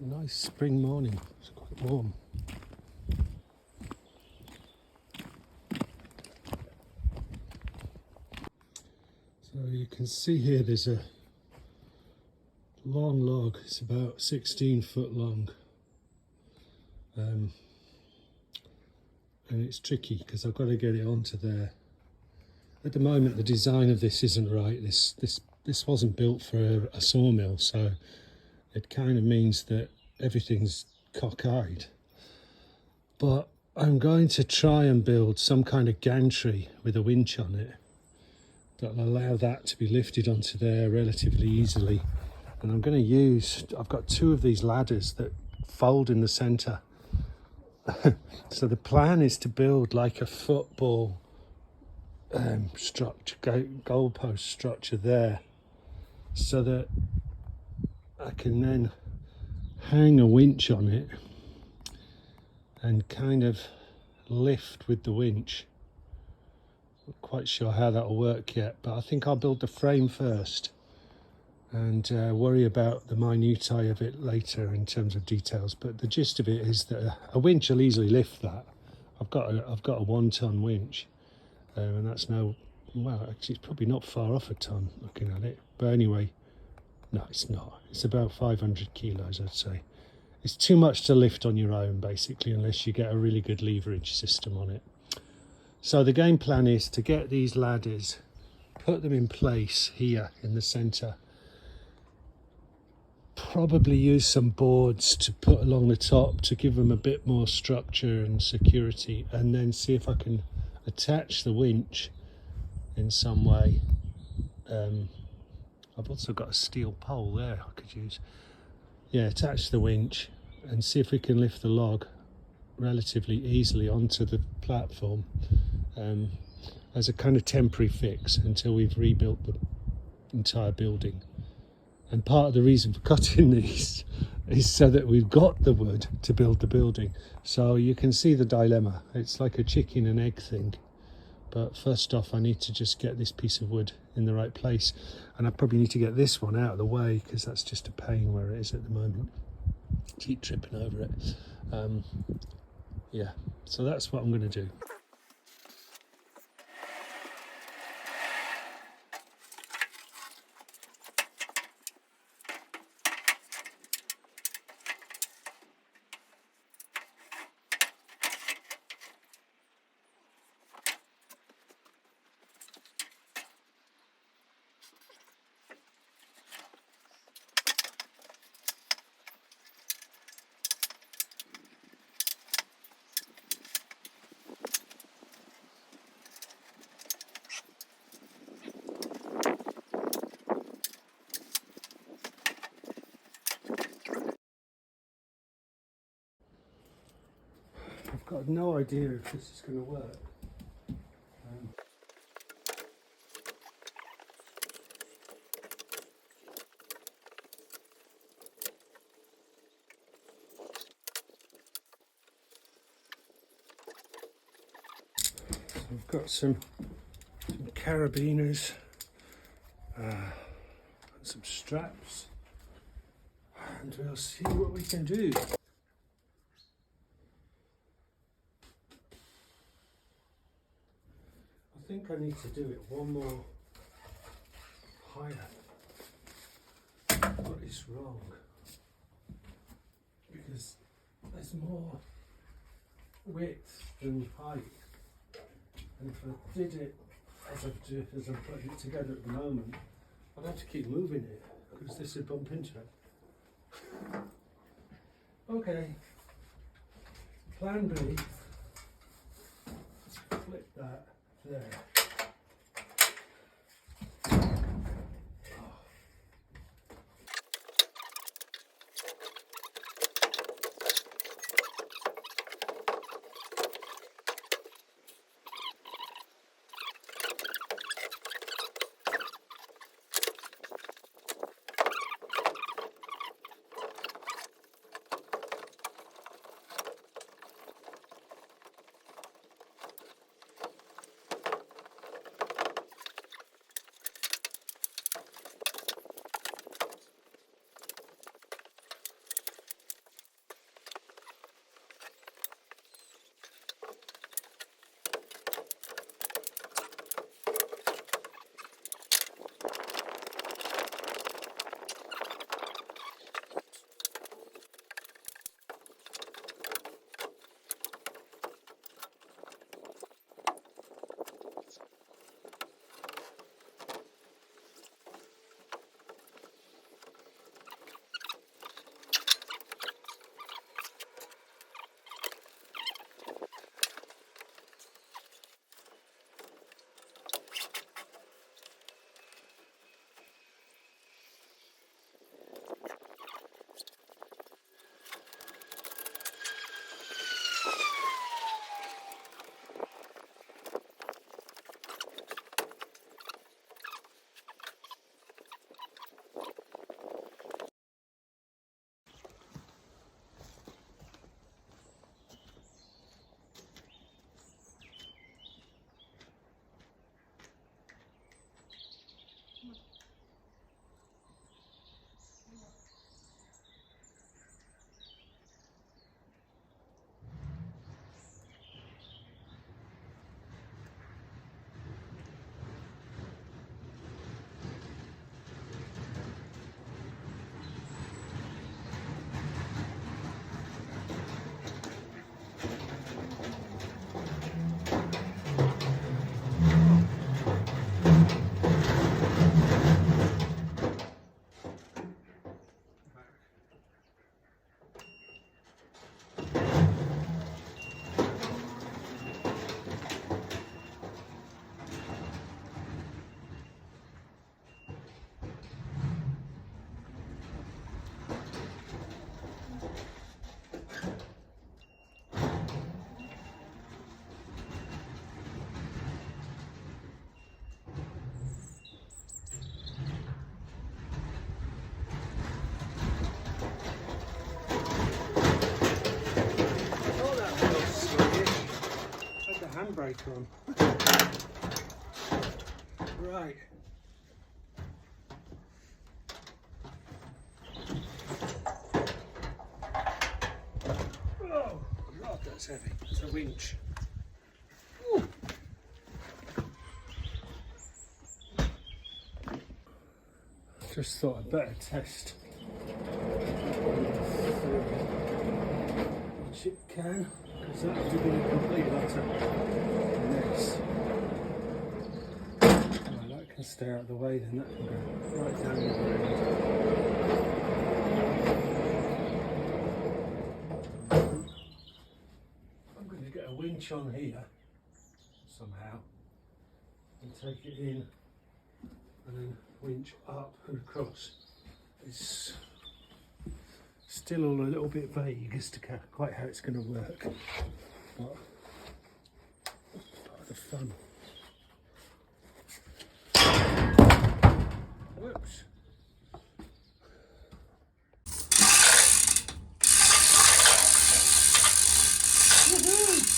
a nice spring morning. It's quite warm. So you can see here there's a long log. It's about 16 foot long. And it's tricky because I've got to get it onto there. At the moment the design of this isn't right. This wasn't built for a sawmill, so it kind of means that everything's cockeyed. But I'm going to try and build some kind of gantry with a winch on it that'll allow that to be lifted onto there relatively easily. And I'm going to use, I've got two of these ladders that fold in the centre. So the plan is to build like a football structure, goalpost structure there, so that I can then hang a winch on it and kind of lift with the winch. Not quite sure how that'll work yet, but I think I'll build the frame first and worry about the minutiae of it later in terms of details. But the gist of it is that a winch will easily lift that. I've got a 1 ton winch, and that's well, actually it's probably not far off a ton looking at it. But anyway, no, it's not. It's about 500 kilos, I'd say. It's too much to lift on your own, basically, unless you get a really good leverage system on it. So the game plan is to get these ladders, put them in place here in the centre, probably use some boards to put along the top to give them a bit more structure and security, and then see if I can attach the winch in some way. I've also got a steel pole there I could use. Yeah, attach the winch and see if we can lift the log relatively easily onto the platform as a kind of temporary fix until we've rebuilt the entire building. And part of the reason for cutting these is so that we've got the wood to build the building. So you can see the dilemma. It's like a chicken and egg thing. But first off, I need to just get this piece of wood in the right place. And I probably need to get this one out of the way because that's just a pain where it is at the moment. Keep tripping over it. Yeah, so that's what I'm going to do. I've got no idea if this is going to work. I've got some carabiners, and some straps, and we'll see what we can do. I think I need to do it one more higher. What is wrong? Because there's more width than height. And if I did it as I'm putting it together at the moment, I'd have to keep moving it because this would bump into it. Okay. Plan B. Flip that there. handbrake on. Right. Oh God, that's heavy. It's a winch. Ooh. Just thought I'd better test which it can, because that would have been a complete utter mess. Right, that can stay out of the way, then that can go right down the ground. I'm going to get a winch on here somehow and take it in and then winch up and across. It's still all a little bit vague as to quite how it's going to work, but it's part of the fun. Whoops. Woohoo!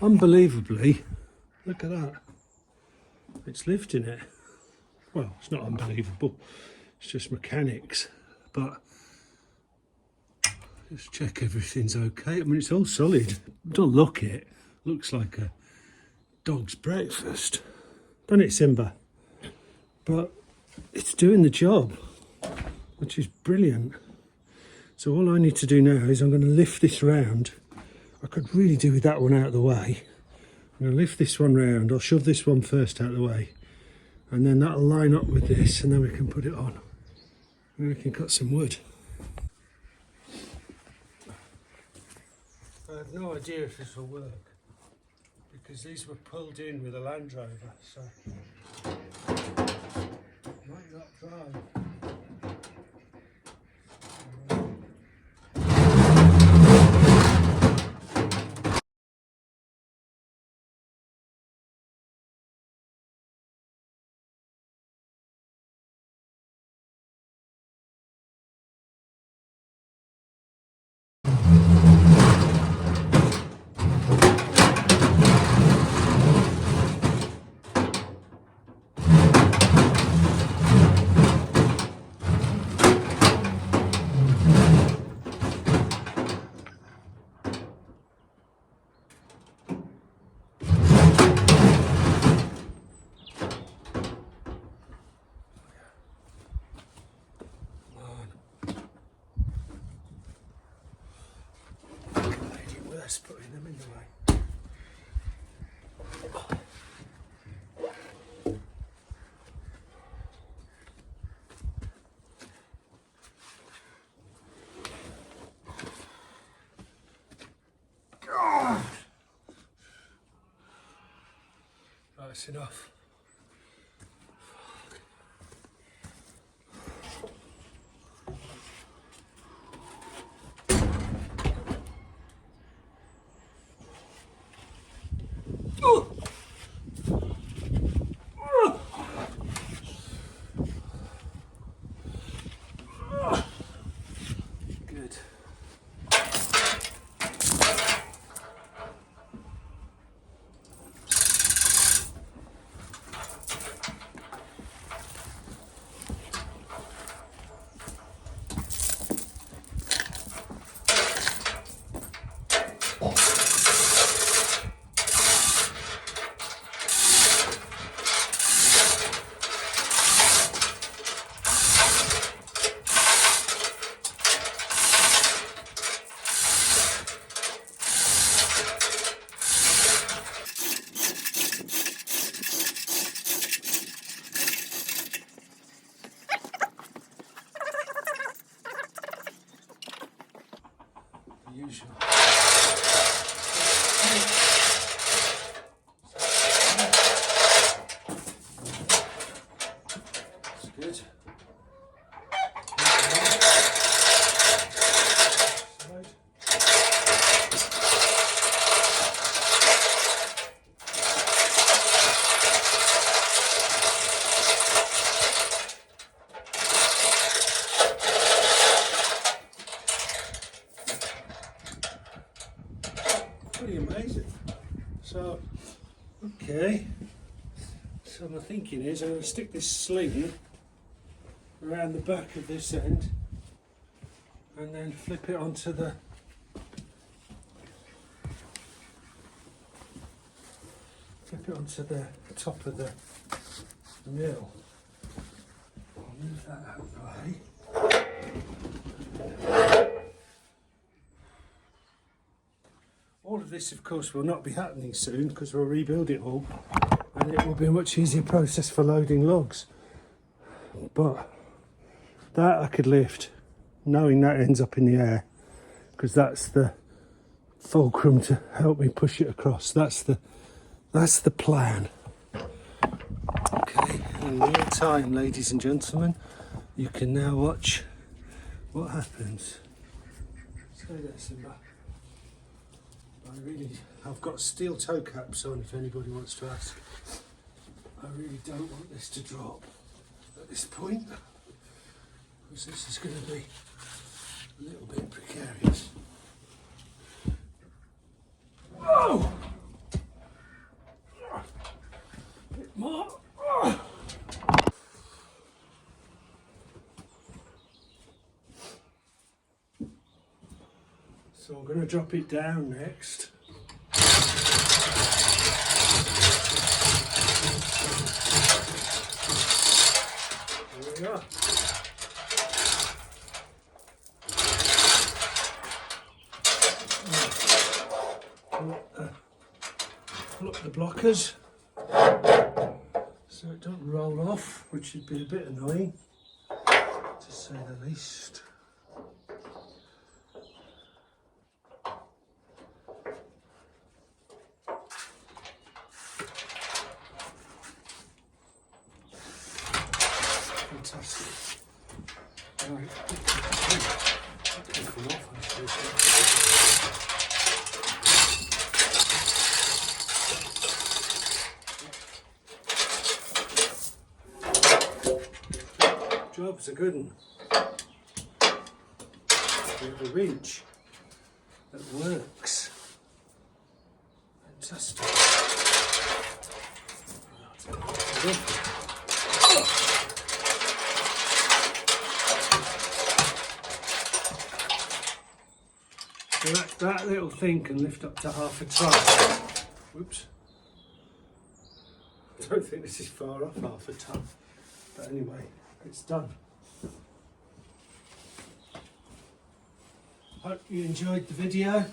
Unbelievably, look at that, it's lifting it. Well, it's not unbelievable, it's just mechanics, but just check everything's okay. I mean, it's all solid. Don't look it, looks like a dog's breakfast, doesn't it, Simba? But it's doing the job, which is brilliant. So all I need to do now is I'm going to lift this round. I could really do with that one out of the way. I'm going to lift this one round. I'll shove this one first out of the way, and then that'll line up with this, and then we can put it on. And we can cut some wood. I have no idea if this will work, because these were pulled in with a Land Rover, so it might not drive. Worse putting them in the way. That's enough. Good. Good. Pretty amazing. So, okay. So my thinking is I'm going to stick this sling around the back of this end and then flip it onto the top of the mill. I'll move that out of the way. All of this, of course, will not be happening soon because we'll rebuild it all and it will be a much easier process for loading logs. But that I could lift, knowing that ends up in the air, because that's the fulcrum to help me push it across. That's the plan. Okay, in real time, ladies and gentlemen, you can now watch what happens. Stay there, Simba. I've got steel toe caps on if anybody wants to ask. I really don't want this to drop at this point, because this is going to be a little bit precarious. Oh! A bit more. Oh! So I'm going to drop it down next. There we are. Pull up the blockers so it don't roll off, which would be a bit annoying, to say the least. Fantastic. Right. That can come off, actually. Job's a good one. We have a winch that works. Fantastic. So that little thing can lift up to half a ton. Whoops. I don't think this is far off half a ton. But anyway, it's done. Hope you enjoyed the video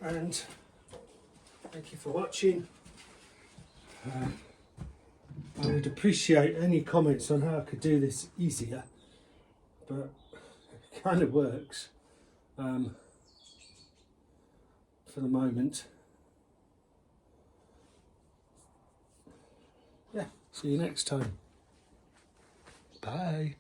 and thank you for watching. I would appreciate any comments on how I could do this easier, but it kind of works for the moment. Yeah, see you next time. Bye.